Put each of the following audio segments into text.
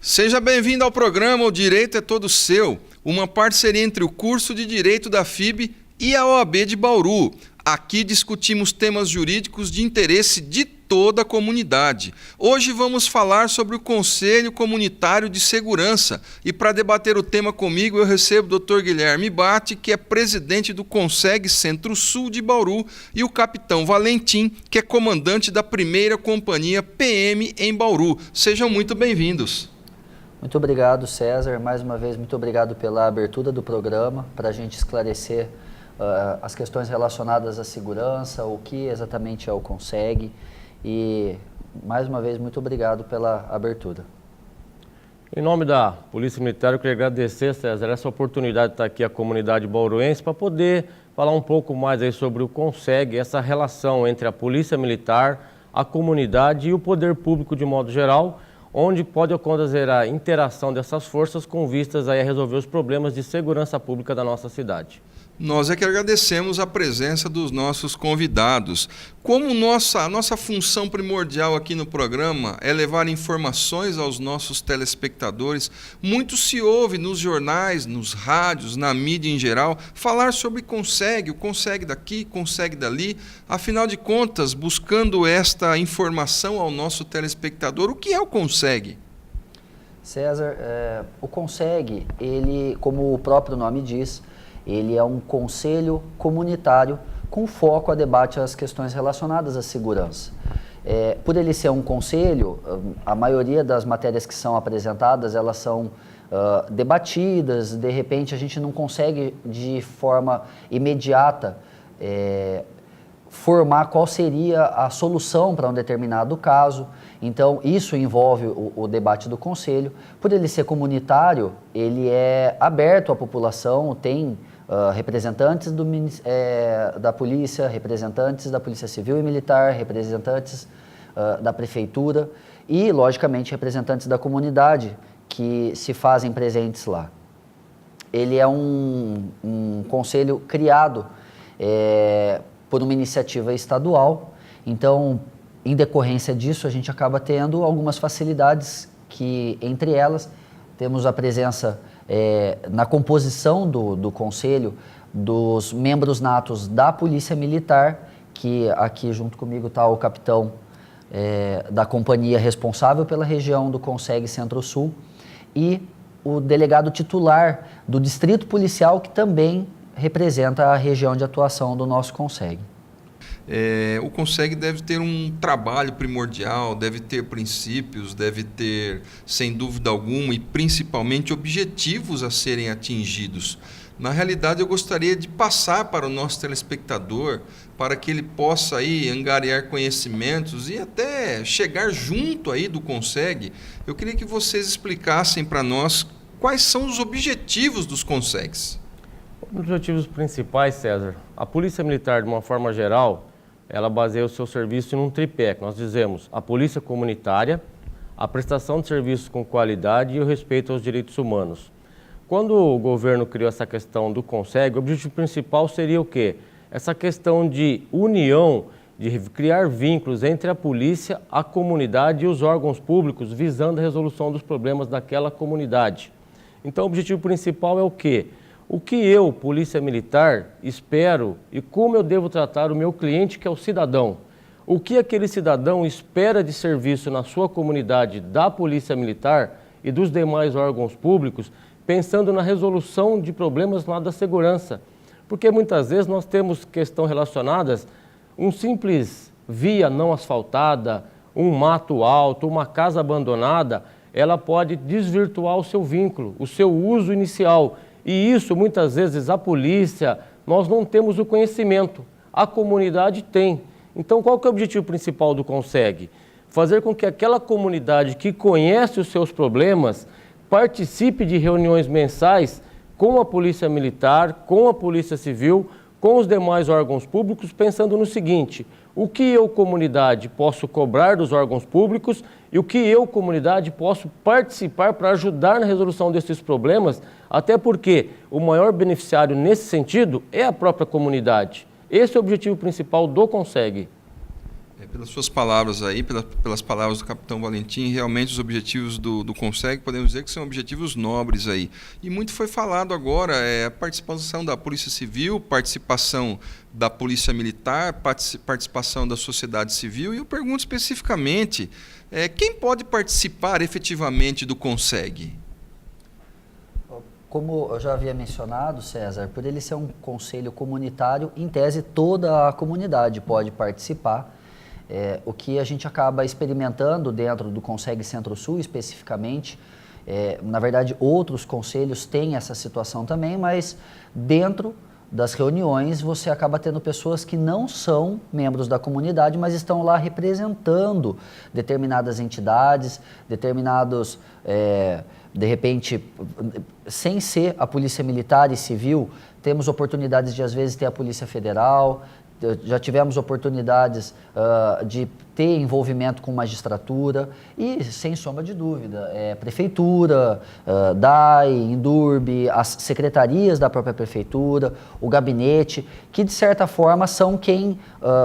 Seja bem-vindo ao programa O Direito é Todo Seu, uma parceria entre o curso de Direito da FIB e a OAB de Bauru. Aqui discutimos temas jurídicos de interesse de toda a comunidade. Hoje vamos falar sobre o Conselho Comunitário de Segurança. E para debater o tema comigo, eu recebo o Dr. Guilherme Batti, que é presidente do CONSEG Centro-Sul de Bauru, e o capitão Valentim, que é comandante da primeira companhia PM em Bauru. Sejam muito bem-vindos. Muito obrigado, César. Mais uma vez, muito obrigado pela abertura do programa, para a gente esclarecer as questões relacionadas à segurança, o que exatamente é o CONSEG. E, mais uma vez, muito obrigado pela abertura. Em nome da Polícia Militar, eu queria agradecer, César, essa oportunidade de estar aqui a comunidade bauruense para poder falar um pouco mais aí sobre o CONSEG, essa relação entre a Polícia Militar, a comunidade e o poder público de modo geral, onde pode acontecer a interação dessas forças com vistas aí a resolver os problemas de segurança pública da nossa cidade. Nós é que agradecemos a presença dos nossos convidados. Como a nossa função primordial aqui no programa é levar informações aos nossos telespectadores, muito se ouve nos jornais, nos rádios, na mídia em geral, falar sobre CONSEG, o CONSEG daqui, CONSEG dali. Afinal de contas, buscando esta informação ao nosso telespectador, o que é o CONSEG? César, o CONSEG, ele, como o próprio nome diz, ele é um conselho comunitário com foco a debate às questões relacionadas à segurança. Por ele ser um conselho, a maioria das matérias que são apresentadas, elas são debatidas, de repente a gente não consegue de forma imediata formar qual seria a solução para um determinado caso. Então, isso envolve o debate do conselho. Por ele ser comunitário, ele é aberto à população, tem representantes da polícia, representantes da Polícia Civil e Militar, representantes da Prefeitura e, logicamente, representantes da comunidade que se fazem presentes lá. Ele é um conselho criado por uma iniciativa estadual, então, em decorrência disso, a gente acaba tendo algumas facilidades que, entre elas, temos a presença na composição do conselho dos membros natos da Polícia Militar, que aqui junto comigo está o capitão da companhia responsável pela região do CONSEG Centro-Sul e o delegado titular do Distrito Policial, que também representa a região de atuação do nosso CONSEG. O CONSEG deve ter um trabalho primordial, deve ter princípios, deve ter, sem dúvida alguma, e principalmente objetivos a serem atingidos. Na realidade, eu gostaria de passar para o nosso telespectador, para que ele possa aí angariar conhecimentos e até chegar junto aí do CONSEG. Eu queria que vocês explicassem para nós quais são os objetivos dos CONSEGs. Os objetivos principais, César, a Polícia Militar, de uma forma geral, ela baseia o seu serviço em um tripé, que nós dizemos a polícia comunitária, a prestação de serviços com qualidade e o respeito aos direitos humanos. Quando o governo criou essa questão do CONSEG, o objetivo principal seria o quê? Essa questão de união, de criar vínculos entre a polícia, a comunidade e os órgãos públicos, visando a resolução dos problemas daquela comunidade. Então, o objetivo principal é o quê? O que eu, Polícia Militar, espero e como eu devo tratar o meu cliente, que é o cidadão. O que aquele cidadão espera de serviço na sua comunidade da Polícia Militar e dos demais órgãos públicos, pensando na resolução de problemas lá da segurança. Porque muitas vezes nós temos questões relacionadas, um simples via não asfaltada, um mato alto, uma casa abandonada, ela pode desvirtuar o seu vínculo, o seu uso inicial. E isso, muitas vezes, a polícia, nós não temos o conhecimento, a comunidade tem. Então, qual que é o objetivo principal do CONSEG? Fazer com que aquela comunidade que conhece os seus problemas participe de reuniões mensais com a Polícia Militar, com a Polícia Civil, com os demais órgãos públicos, pensando no seguinte: o que eu, comunidade, posso cobrar dos órgãos públicos e o que eu, comunidade, posso participar para ajudar na resolução desses problemas, até porque o maior beneficiário nesse sentido é a própria comunidade. Esse é o objetivo principal do CONSEG. Pelas suas palavras aí, pelas palavras do capitão Valentim, realmente os objetivos do CONSEG, podemos dizer que são objetivos nobres aí. E muito foi falado agora, a participação da Polícia Civil, participação da Polícia Militar, participação da sociedade civil, e eu pergunto especificamente, quem pode participar efetivamente do CONSEG? Como eu já havia mencionado, César, por ele ser um conselho comunitário, em tese toda a comunidade pode participar. O que a gente acaba experimentando dentro do CONSEG Centro-Sul especificamente, na verdade outros conselhos têm essa situação também, mas dentro das reuniões você acaba tendo pessoas que não são membros da comunidade, mas estão lá representando determinadas entidades, determinados, de repente, sem ser a Polícia Militar e Civil, temos oportunidades de às vezes ter a Polícia Federal, já tivemos oportunidades de ter envolvimento com magistratura e, sem sombra de dúvida, prefeitura, DAI, Indurb, as secretarias da própria prefeitura, o gabinete, que de certa forma são quem,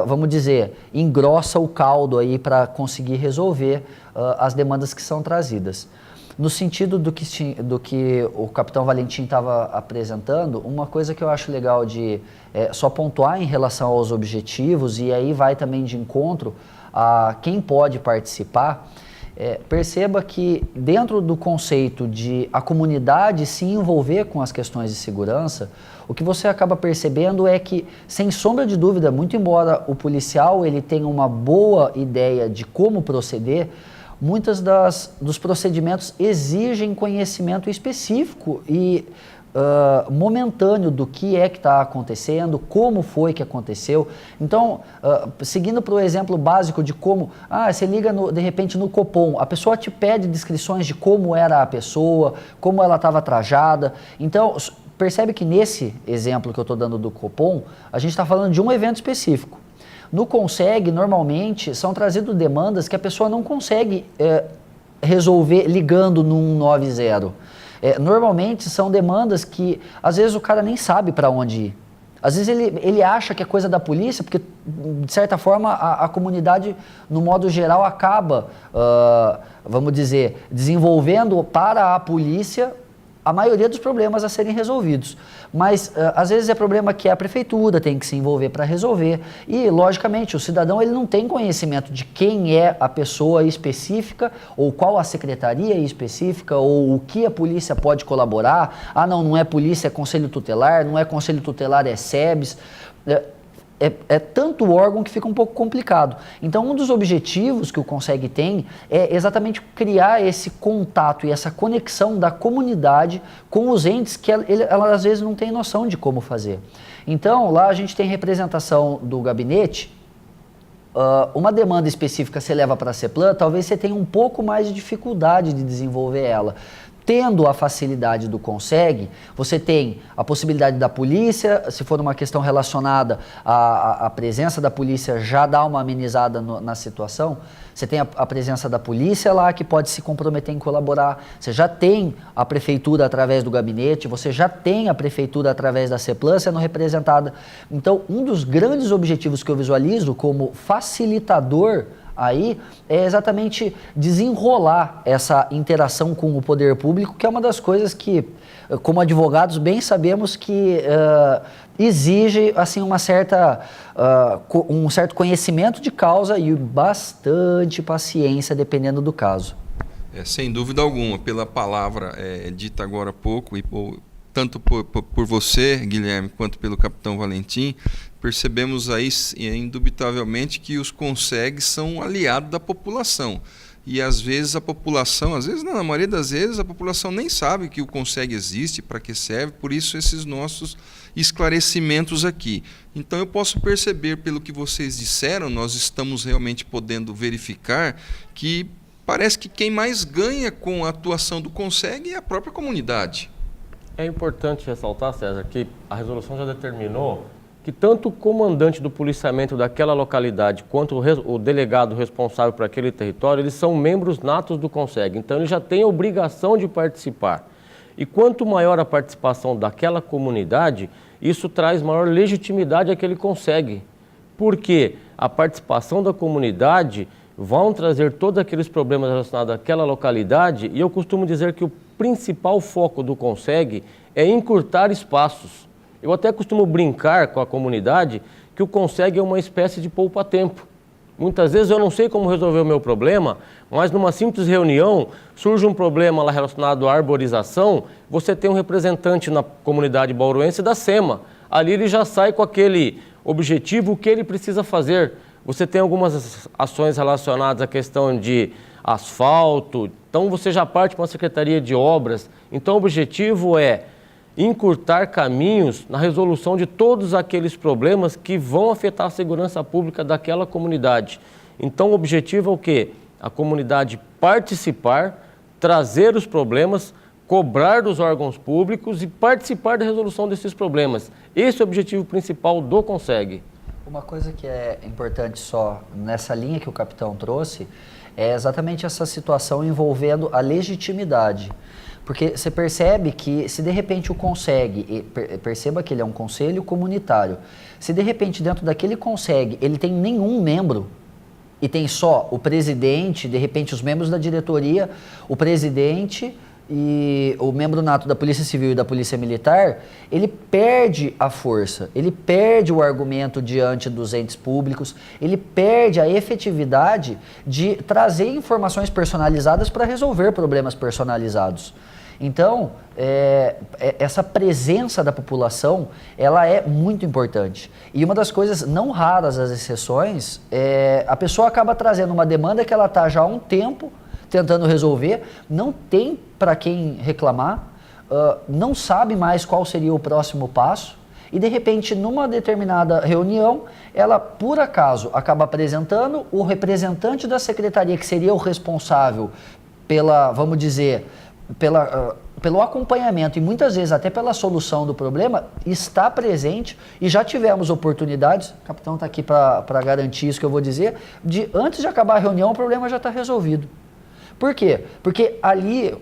vamos dizer, engrossa o caldo aí para conseguir resolver as demandas que são trazidas. No sentido do que o capitão Valentim estava apresentando, uma coisa que eu acho legal de só pontuar em relação aos objetivos, e aí vai também de encontro a quem pode participar, perceba que dentro do conceito de a comunidade se envolver com as questões de segurança, o que você acaba percebendo é que, sem sombra de dúvida, muito embora o policial ele tenha uma boa ideia de como proceder, muitas dos procedimentos exigem conhecimento específico e momentâneo do que está acontecendo, como foi que aconteceu. Então, seguindo para o exemplo básico de como, você liga de repente no Copom, a pessoa te pede descrições de como era a pessoa, como ela estava trajada. Então, percebe que nesse exemplo que eu estou dando do Copom, a gente está falando de um evento específico. No CONSEG, normalmente, são trazidas demandas que a pessoa não consegue resolver ligando no 190. Normalmente, são demandas que, às vezes, o cara nem sabe para onde ir. Às vezes, ele acha que é coisa da polícia, porque, de certa forma, a comunidade, no modo geral, acaba, vamos dizer, desenvolvendo para a polícia a maioria dos problemas a serem resolvidos. Mas, às vezes, é problema que a prefeitura tem que se envolver para resolver. E, logicamente, o cidadão ele não tem conhecimento de quem é a pessoa específica, ou qual a secretaria específica, ou o que a polícia pode colaborar. Não é polícia, é conselho tutelar, não é conselho tutelar, é SEBS. É tanto órgão que fica um pouco complicado. Então, um dos objetivos que o CONSEG tem é exatamente criar esse contato e essa conexão da comunidade com os entes que ela às vezes não tem noção de como fazer. Então, lá a gente tem representação do gabinete. Uma demanda específica você leva para a CEPLAN, talvez você tenha um pouco mais de dificuldade de desenvolver ela. Tendo a facilidade do CONSEG, você tem a possibilidade da polícia, se for uma questão relacionada à presença da polícia, já dá uma amenizada na situação. Você tem a presença da polícia lá, que pode se comprometer em colaborar. Você já tem a prefeitura através do gabinete, você já tem a prefeitura através da CEPLAN sendo representada. Então, um dos grandes objetivos que eu visualizo como facilitador aí é exatamente desenrolar essa interação com o poder público, que é uma das coisas que, como advogados, bem sabemos que exige assim, um certo conhecimento de causa e bastante paciência, dependendo do caso. Sem dúvida alguma, pela palavra dita agora há pouco, e tanto por você, Guilherme, quanto pelo capitão Valentim, percebemos aí, indubitavelmente, que os CONSEGs são um aliado da população. E às vezes a população, na maioria das vezes, a população nem sabe que o CONSEG existe, para que serve, por isso esses nossos esclarecimentos aqui. Então eu posso perceber, pelo que vocês disseram, nós estamos realmente podendo verificar que parece que quem mais ganha com a atuação do CONSEG é a própria comunidade. É importante ressaltar, César, que a resolução já determinou que tanto o comandante do policiamento daquela localidade quanto o delegado responsável por aquele território, eles são membros natos do CONSEG, então eles já têm a obrigação de participar. E quanto maior a participação daquela comunidade, isso traz maior legitimidade àquele CONSEG. porque a participação da comunidade vão trazer todos aqueles problemas relacionados àquela localidade, e eu costumo dizer que o principal foco do CONSEG é encurtar espaços. Eu até costumo brincar com a comunidade que o CONSEG é uma espécie de poupa-tempo. Muitas vezes eu não sei como resolver o meu problema, mas numa simples reunião surge um problema lá relacionado à arborização, você tem um representante na comunidade bauruense da SEMA. Ali ele já sai com aquele objetivo, o que ele precisa fazer. Você tem algumas ações relacionadas à questão de asfalto, então você já parte para uma secretaria de obras. Então o objetivo é encurtar caminhos na resolução de todos aqueles problemas que vão afetar a segurança pública daquela comunidade. Então o objetivo é o quê? A comunidade participar, trazer os problemas, cobrar dos órgãos públicos e participar da resolução desses problemas. Esse é o objetivo principal do CONSEG. Uma coisa que é importante só nessa linha que o capitão trouxe é exatamente essa situação envolvendo a legitimidade. Porque você percebe que se de repente o CONSEG, perceba que ele é um conselho comunitário, se de repente dentro daquele CONSEG ele tem nenhum membro e tem só o presidente, de repente os membros da diretoria, o presidente e o membro nato da Polícia Civil e da Polícia Militar, ele perde a força, ele perde o argumento diante dos entes públicos, ele perde a efetividade de trazer informações personalizadas para resolver problemas personalizados. Então, essa presença da população, ela é muito importante. E uma das coisas não raras das exceções, a pessoa acaba trazendo uma demanda que ela está já há um tempo tentando resolver, não tem para quem reclamar, não sabe mais qual seria o próximo passo e de repente numa determinada reunião ela por acaso acaba apresentando o representante da secretaria que seria o responsável pela, vamos dizer, pelo acompanhamento e muitas vezes até pela solução do problema, está presente e já tivemos oportunidades, o capitão está aqui para garantir isso que eu vou dizer, de antes de acabar a reunião o problema já está resolvido. Por quê? Porque ali,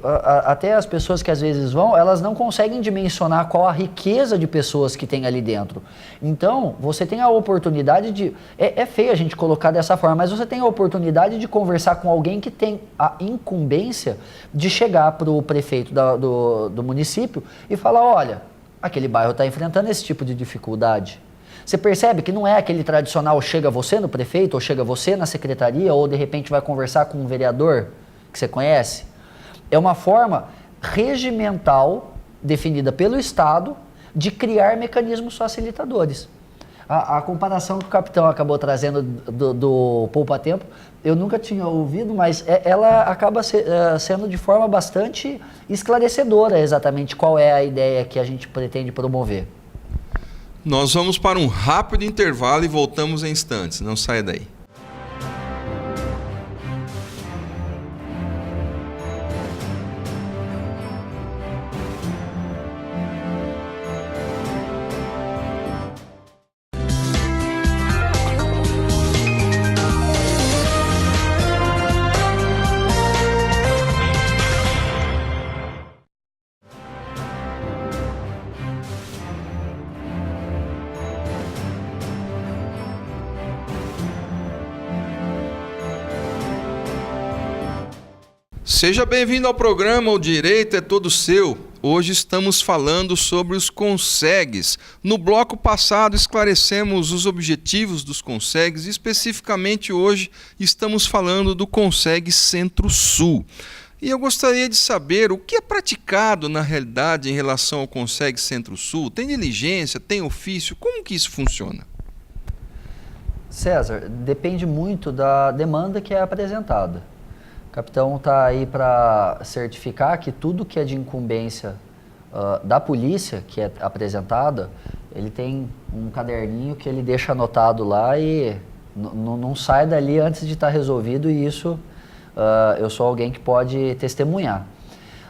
até as pessoas que às vezes vão, elas não conseguem dimensionar qual a riqueza de pessoas que tem ali dentro. Então, você tem a oportunidade de... É feio a gente colocar dessa forma, mas você tem a oportunidade de conversar com alguém que tem a incumbência de chegar para o prefeito do município e falar, olha, aquele bairro está enfrentando esse tipo de dificuldade. Você percebe que não é aquele tradicional chega você no prefeito, ou chega você na secretaria, ou de repente vai conversar com um vereador que você conhece, é uma forma regimental definida pelo Estado de criar mecanismos facilitadores. A comparação que o capitão acabou trazendo do poupa-tempo, eu nunca tinha ouvido, mas ela acaba sendo de forma bastante esclarecedora exatamente qual é a ideia que a gente pretende promover. Nós vamos para um rápido intervalo e voltamos em instantes, não saia daí. Seja bem-vindo ao programa O Direito é Todo Seu. Hoje estamos falando sobre os CONSEGs. No bloco passado esclarecemos os objetivos dos CONSEGs e especificamente hoje estamos falando do CONSEG Centro-Sul. E eu gostaria de saber o que é praticado na realidade em relação ao CONSEG Centro-Sul. Tem diligência, tem ofício, como que isso funciona? César, depende muito da demanda que é apresentada. O capitão está aí para certificar que tudo que é de incumbência da polícia, que é apresentada, ele tem um caderninho que ele deixa anotado lá e não sai dali antes de estar resolvido, e isso eu sou alguém que pode testemunhar.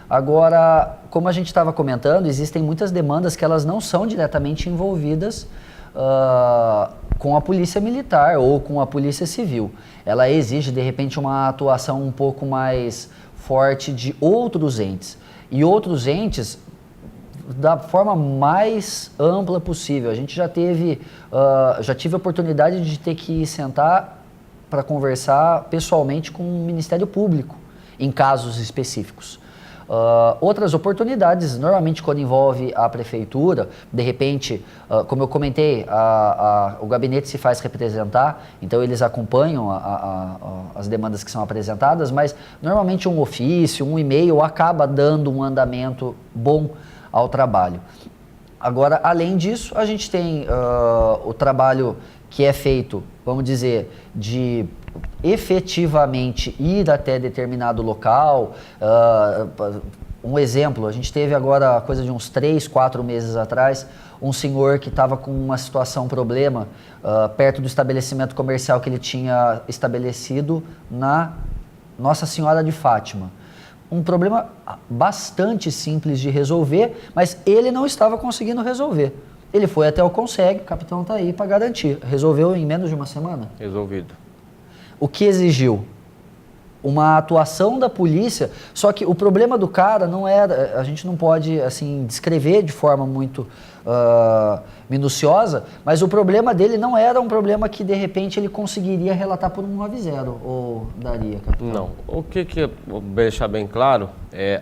Agora, como a gente estava comentando, existem muitas demandas que elas não são diretamente envolvidas com a polícia militar ou com a polícia civil. Ela exige, de repente, uma atuação um pouco mais forte de outros entes. E outros entes, da forma mais ampla possível. A gente já tive a oportunidade de ter que sentar para conversar pessoalmente com o Ministério Público em casos específicos. Outras oportunidades, normalmente quando envolve a prefeitura, de repente, como eu comentei, o gabinete se faz representar, então eles acompanham as demandas que são apresentadas, mas normalmente um ofício, um e-mail acaba dando um andamento bom ao trabalho. Agora, além disso, a gente tem o trabalho que é feito, vamos dizer, de efetivamente ir até determinado local. Um exemplo, a gente teve agora, coisa de uns 3, 4 meses atrás, um senhor que estava com uma situação, problema, perto do estabelecimento comercial que ele tinha estabelecido na Nossa Senhora de Fátima. Um problema bastante simples de resolver, mas ele não estava conseguindo resolver. Ele foi até o Conseg, o capitão está aí para garantir. Resolveu em menos de uma semana? Resolvido. O que exigiu? Uma atuação da polícia, só que o problema do cara não era, a gente não pode assim descrever de forma muito minuciosa, mas o problema dele não era um problema que de repente ele conseguiria relatar por um 190, ou daria, capitão? Não. O que vou deixar bem claro,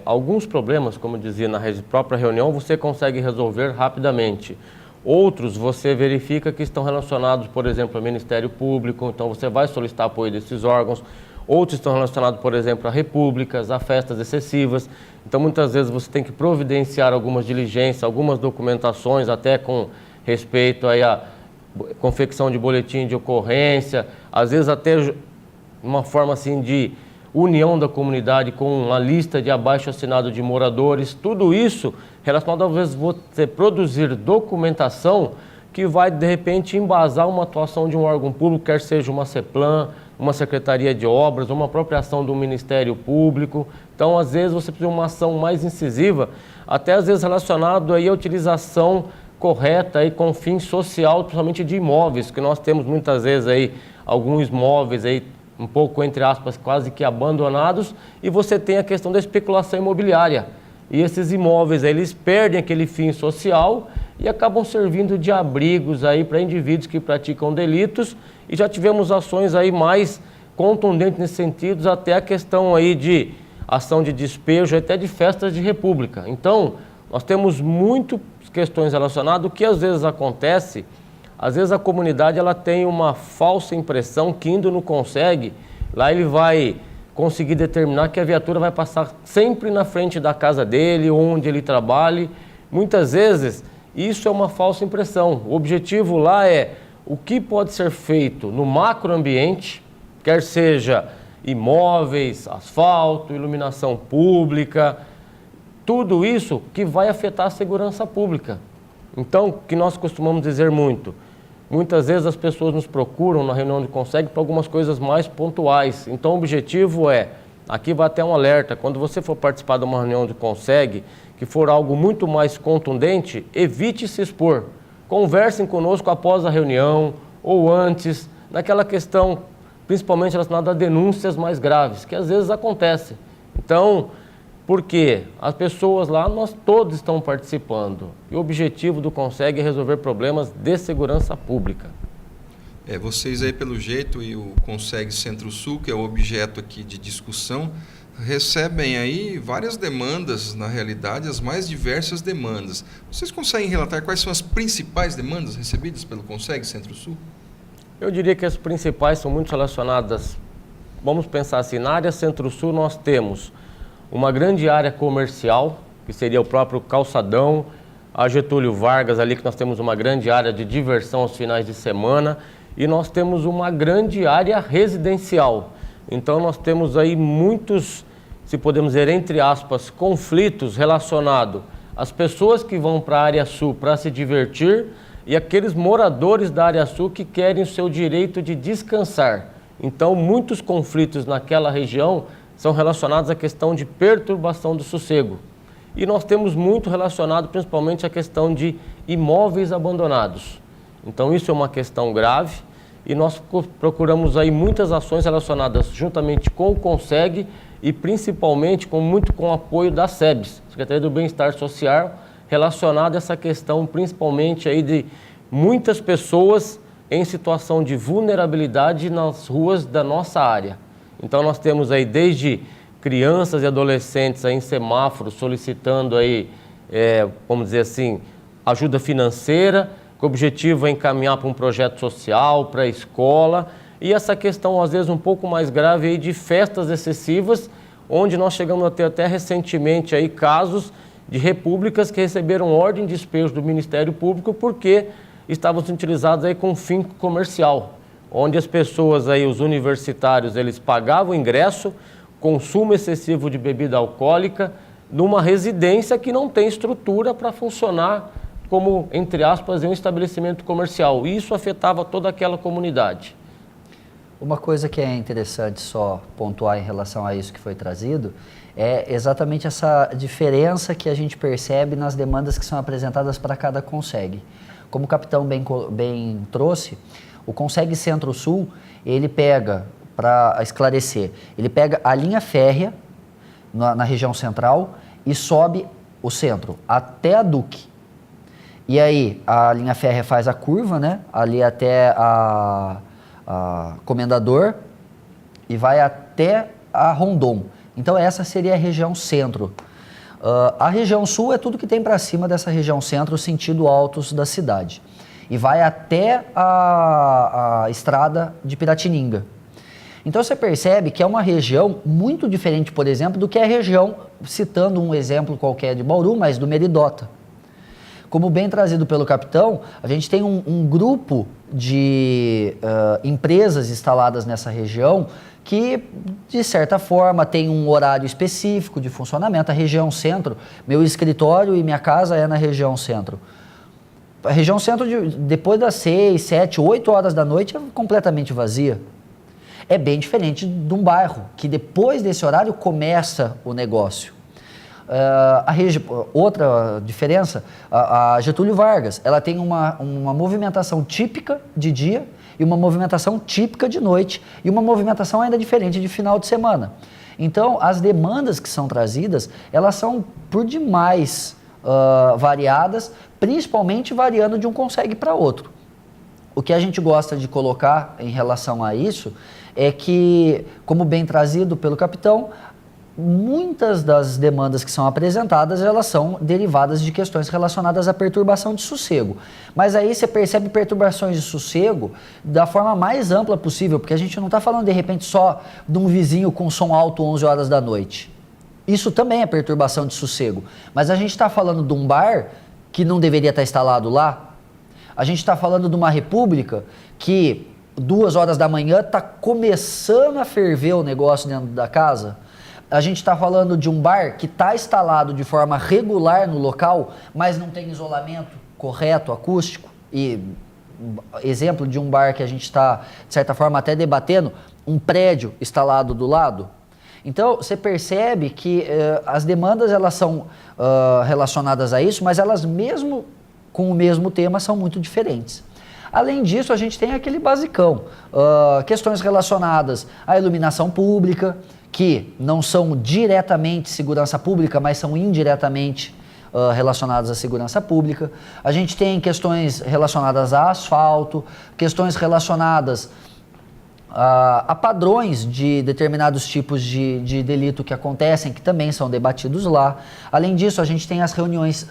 alguns problemas, como eu dizia na própria reunião, você consegue resolver rapidamente. Outros você verifica que estão relacionados, por exemplo, ao Ministério Público, então você vai solicitar apoio desses órgãos. Outros estão relacionados, por exemplo, a repúblicas, a festas excessivas. Então, muitas vezes você tem que providenciar algumas diligências, algumas documentações, até com respeito aí à confecção de boletim de ocorrência, às vezes até uma forma assim de união da comunidade com uma lista de abaixo-assinado de moradores. Tudo isso relacionado, às vezes, você produzir documentação que vai, de repente, embasar uma atuação de um órgão público, quer seja uma CEPLAN, uma Secretaria de Obras, uma própria ação do Ministério Público. Então, às vezes, você precisa de uma ação mais incisiva, até às vezes relacionado aí à utilização correta aí com fim social, principalmente de imóveis, que nós temos muitas vezes aí alguns imóveis aí um pouco, entre aspas, quase que abandonados, e você tem a questão da especulação imobiliária. E esses imóveis aí, eles perdem aquele fim social e acabam servindo de abrigos aí para indivíduos que praticam delitos, e já tivemos ações aí mais contundentes nesse sentido, até a questão aí de ação de despejo, até de festas de república. Então, nós temos muitas questões relacionadas. O que às vezes acontece, às vezes a comunidade ela tem uma falsa impressão que indo no Conseg, lá ele vai conseguir determinar que a viatura vai passar sempre na frente da casa dele, onde ele trabalhe. Muitas vezes isso é uma falsa impressão. O objetivo lá é o que pode ser feito no macroambiente, quer seja imóveis, asfalto, iluminação pública, tudo isso que vai afetar a segurança pública. Então, o que nós costumamos dizer muitas vezes as pessoas nos procuram na reunião do Conseg para algumas coisas mais pontuais. Então, o objetivo aqui vai até um alerta, quando você for participar de uma reunião do Conseg, que for algo muito mais contundente, evite se expor. Conversem conosco após a reunião ou antes, naquela questão principalmente relacionada a denúncias mais graves, que às vezes acontecem. Então, porque as pessoas lá, nós todos estamos participando. E o objetivo do Conseg é resolver problemas de segurança pública. Vocês aí, pelo jeito, e o Conseg Centro-Sul, que é o objeto aqui de discussão, recebem aí várias demandas, na realidade, as mais diversas demandas. Vocês conseguem relatar quais são as principais demandas recebidas pelo Conseg Centro-Sul? Eu diria que as principais são muito relacionadas, vamos pensar assim, na área Centro-Sul nós temos uma grande área comercial, que seria o próprio calçadão, a Getúlio Vargas ali, que nós temos uma grande área de diversão aos finais de semana, e nós temos uma grande área residencial. Então nós temos aí muitos, se podemos dizer, entre aspas, conflitos relacionados às pessoas que vão para a área sul para se divertir e aqueles moradores da área sul que querem o seu direito de descansar. Então muitos conflitos naquela região são relacionados à questão de perturbação do sossego. E nós temos muito relacionado principalmente à questão de imóveis abandonados. Então isso é uma questão grave e nós procuramos aí muitas ações relacionadas juntamente com o Conseg e principalmente com o apoio da SEBS, Secretaria do Bem-Estar Social, relacionado a essa questão, principalmente aí de muitas pessoas em situação de vulnerabilidade nas ruas da nossa área. Então nós temos aí desde crianças e adolescentes aí em semáforos solicitando aí, vamos dizer assim, ajuda financeira, que o objetivo é encaminhar para um projeto social, para a escola, e essa questão às vezes um pouco mais grave aí de festas excessivas, onde nós chegamos a ter até recentemente aí casos de repúblicas que receberam ordem de despejo do Ministério Público porque estavam sendo utilizados aí com fim comercial, onde as pessoas aí, os universitários, eles pagavam ingresso, consumo excessivo de bebida alcoólica, numa residência que não tem estrutura para funcionar como, entre aspas, um estabelecimento comercial. E isso afetava toda aquela comunidade. Uma coisa que é interessante só pontuar em relação a isso que foi trazido é exatamente essa diferença que a gente percebe nas demandas que são apresentadas para cada CONSEG. Como o capitão bem trouxe, o CONSEG Centro-Sul, ele pega, para esclarecer, ele pega a linha férrea na região central e sobe o centro até a Duque. E aí a linha férrea faz a curva, né, ali até a Comendador e vai até a Rondon. Então essa seria a região centro. A região sul é tudo que tem para cima dessa região centro, sentido altos da cidade. E vai até a estrada de Piratininga. Então você percebe que é uma região muito diferente, por exemplo, do que a região, citando um exemplo qualquer de Bauru, mas do Meridota. Como bem trazido pelo capitão, a gente tem um grupo de empresas instaladas nessa região que, de certa forma, tem um horário específico de funcionamento. A região centro, meu escritório e minha casa é na região centro. A região centro, depois das 6, 7, 8 horas da noite, é completamente vazia. É bem diferente de um bairro, que depois desse horário começa o negócio. Outra diferença, a Getúlio Vargas, ela tem uma movimentação típica de dia e uma movimentação típica de noite e uma movimentação ainda diferente de final de semana. Então, as demandas que são trazidas, elas são por demais variadas, principalmente variando de um CONSEG para outro. O que a gente gosta de colocar em relação a isso é que, como bem trazido pelo capitão, muitas das demandas que são apresentadas, elas são derivadas de questões relacionadas à perturbação de sossego. Mas aí você percebe perturbações de sossego da forma mais ampla possível, porque a gente não está falando de repente só de um vizinho com som alto 11 horas da noite. Isso também é perturbação de sossego. Mas a gente está falando de um bar que não deveria estar instalado lá. A gente está falando de uma república que 2 horas da manhã está começando a ferver o negócio dentro da casa. A gente está falando de um bar que está instalado de forma regular no local, mas não tem isolamento correto, acústico. E exemplo de um bar que a gente está, de certa forma, até debatendo, um prédio instalado do lado. Então, você percebe que as demandas elas são relacionadas a isso, mas elas mesmo com o mesmo tema são muito diferentes. Além disso, a gente tem aquele basicão, questões relacionadas à iluminação pública, que não são diretamente segurança pública, mas são indiretamente relacionadas à segurança pública. A gente tem questões relacionadas a asfalto, questões relacionadas a padrões de determinados tipos de delito que acontecem, que também são debatidos lá. Além disso, a gente tem as reuniões,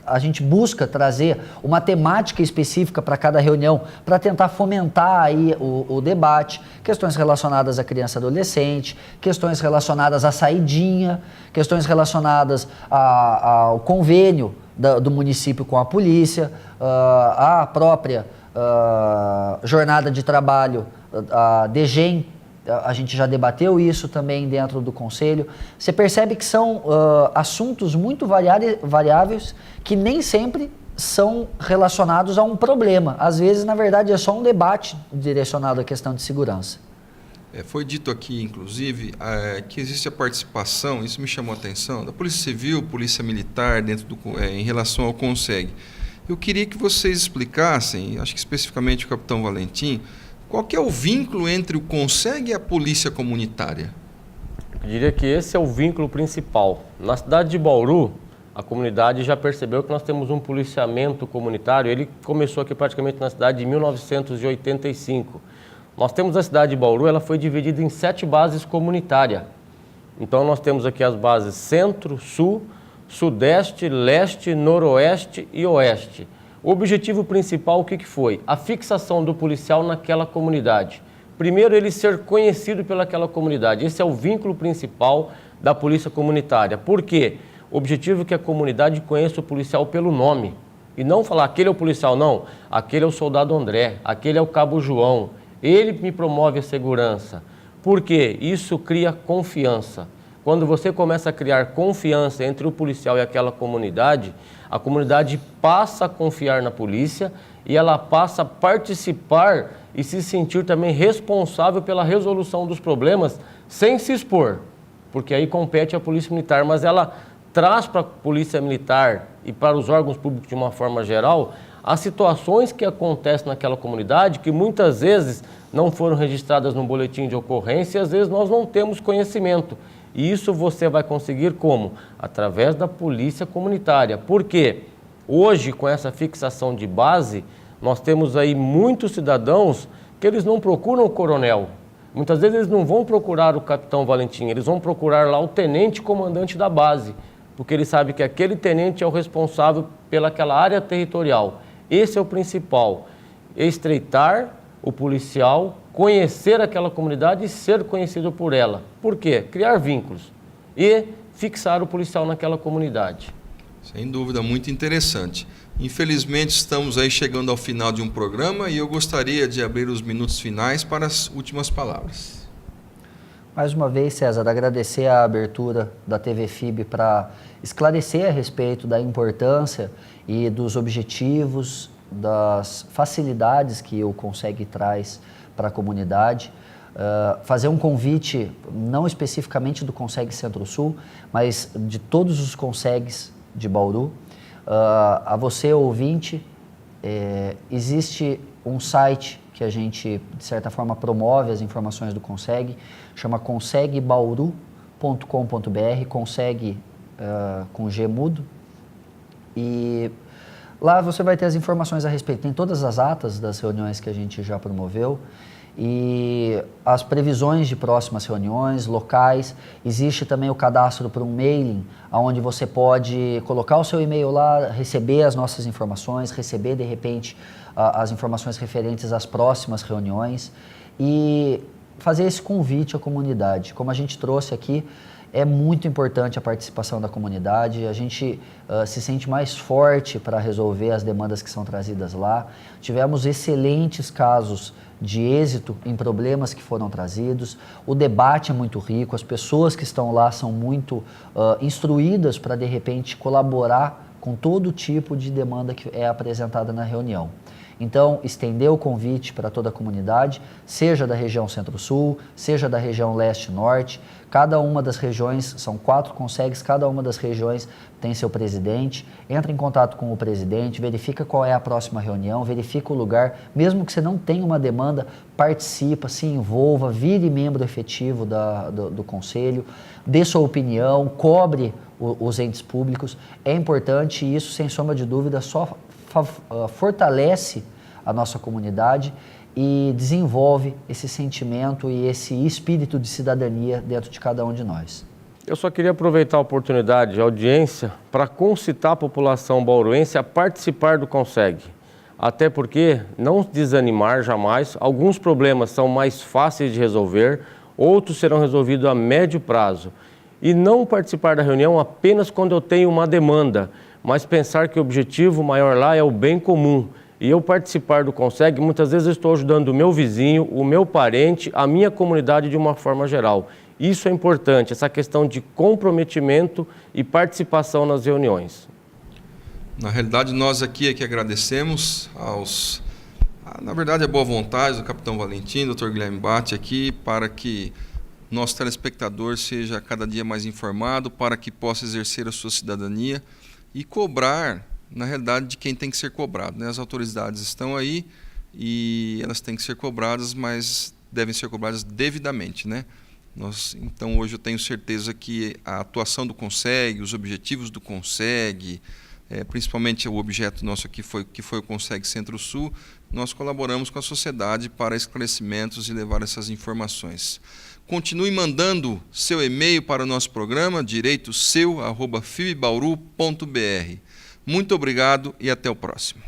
a gente busca trazer uma temática específica para cada reunião, para tentar fomentar aí o debate, questões relacionadas à criança e adolescente, questões relacionadas à saidinha, questões relacionadas ao convênio do município com a polícia, a própria jornada de trabalho, a DGEM, a gente já debateu isso também dentro do Conselho. Você percebe que são assuntos muito variáveis que nem sempre são relacionados a um problema. Às vezes, na verdade, é só um debate direcionado à questão de segurança. Foi dito aqui, inclusive, que existe a participação, isso me chamou a atenção, da Polícia Civil, Polícia Militar, em relação ao CONSEG. Eu queria que vocês explicassem, acho que especificamente o capitão Valentim, qual que é o vínculo entre o CONSEG e a Polícia Comunitária? Eu diria que esse é o vínculo principal. Na cidade de Bauru, a comunidade já percebeu que nós temos um policiamento comunitário. Ele começou aqui praticamente na cidade de 1985. Nós temos a cidade de Bauru, ela foi dividida em 7 bases comunitárias. Então nós temos aqui as bases Centro, Sul, Sudeste, Leste, Noroeste e Oeste. O objetivo principal, o que foi? A fixação do policial naquela comunidade. Primeiro, ele ser conhecido pelaquela comunidade. Esse é o vínculo principal da polícia comunitária. Por quê? O objetivo é que a comunidade conheça o policial pelo nome. E não falar, aquele é o policial, não. Aquele é o soldado André, aquele é o cabo João. Ele me promove a segurança. Por quê? Isso cria confiança. Quando você começa a criar confiança entre o policial e aquela comunidade, a comunidade passa a confiar na polícia e ela passa a participar e se sentir também responsável pela resolução dos problemas sem se expor. Porque aí compete a Polícia Militar, mas ela traz para a Polícia Militar e para os órgãos públicos de uma forma geral as situações que acontecem naquela comunidade que muitas vezes não foram registradas no boletim de ocorrência e às vezes nós não temos conhecimento. E isso você vai conseguir como? Através da polícia comunitária. Por quê? Hoje, com essa fixação de base, nós temos aí muitos cidadãos que eles não procuram o coronel. Muitas vezes eles não vão procurar o capitão Valentim, eles vão procurar lá o tenente comandante da base, porque ele sabe que aquele tenente é o responsável pelaquela área territorial. Esse é o principal, estreitar o policial, conhecer aquela comunidade e ser conhecido por ela. Por quê? Criar vínculos e fixar o policial naquela comunidade. Sem dúvida, muito interessante. Infelizmente, estamos aí chegando ao final de um programa e eu gostaria de abrir os minutos finais para as últimas palavras. Mais uma vez, César, agradecer a abertura da TV FIB para esclarecer a respeito da importância e dos objetivos, das facilidades que o CONSEG traz para a comunidade. Fazer um convite, não especificamente do CONSEG Centro-Sul, mas de todos os CONSEGs de Bauru. A você, ouvinte, existe um site que a gente, de certa forma, promove as informações do CONSEG, chama consegbauru.com.br, CONSEG com G mudo, e lá você vai ter as informações a respeito. Tem todas as atas das reuniões que a gente já promoveu e as previsões de próximas reuniões, locais. Existe também o cadastro para um mailing, onde você pode colocar o seu e-mail lá, receber as nossas informações, receber, de repente, as informações referentes às próximas reuniões e fazer esse convite à comunidade. Como a gente trouxe aqui, é muito importante a participação da comunidade, a gente se sente mais forte para resolver as demandas que são trazidas lá. Tivemos excelentes casos de êxito em problemas que foram trazidos, o debate é muito rico, as pessoas que estão lá são muito instruídas para, de repente, colaborar com todo tipo de demanda que é apresentada na reunião. Então, estender o convite para toda a comunidade, seja da região Centro-Sul, seja da região Leste-Norte. Cada uma das regiões, são 4 CONSEGs, cada uma das regiões tem seu presidente. Entra em contato com o presidente, verifica qual é a próxima reunião, verifica o lugar. Mesmo que você não tenha uma demanda, participa, se envolva, vire membro efetivo do conselho, dê sua opinião, cobre os entes públicos. É importante e isso, sem sombra de dúvida, só fortalece a nossa comunidade e desenvolve esse sentimento e esse espírito de cidadania dentro de cada um de nós. Eu só queria aproveitar a oportunidade, a audiência, para concitar a população bauruense a participar do CONSEG. Até porque, não desanimar jamais, alguns problemas são mais fáceis de resolver, outros serão resolvidos a médio prazo. E não participar da reunião apenas quando eu tenho uma demanda, mas pensar que o objetivo maior lá é o bem comum. E eu participar do CONSEG, muitas vezes eu estou ajudando o meu vizinho, o meu parente, a minha comunidade de uma forma geral. Isso é importante, essa questão de comprometimento e participação nas reuniões. Na realidade, nós aqui é que agradecemos na verdade, a boa vontade do capitão Valentim, do Dr. Guilherme Batti aqui, para que nosso telespectador seja cada dia mais informado, para que possa exercer a sua cidadania e cobrar, na realidade, de quem tem que ser cobrado, né? As autoridades estão aí e elas têm que ser cobradas, mas devem ser cobradas devidamente, né? Então, hoje eu tenho certeza que a atuação do CONSEG, os objetivos do CONSEG, principalmente o objeto nosso aqui que foi o CONSEG Centro-Sul, nós colaboramos com a sociedade para esclarecimentos e levar essas informações. Continue mandando seu e-mail para o nosso programa, direitoseu@fibbauru.br. Muito obrigado e até o próximo.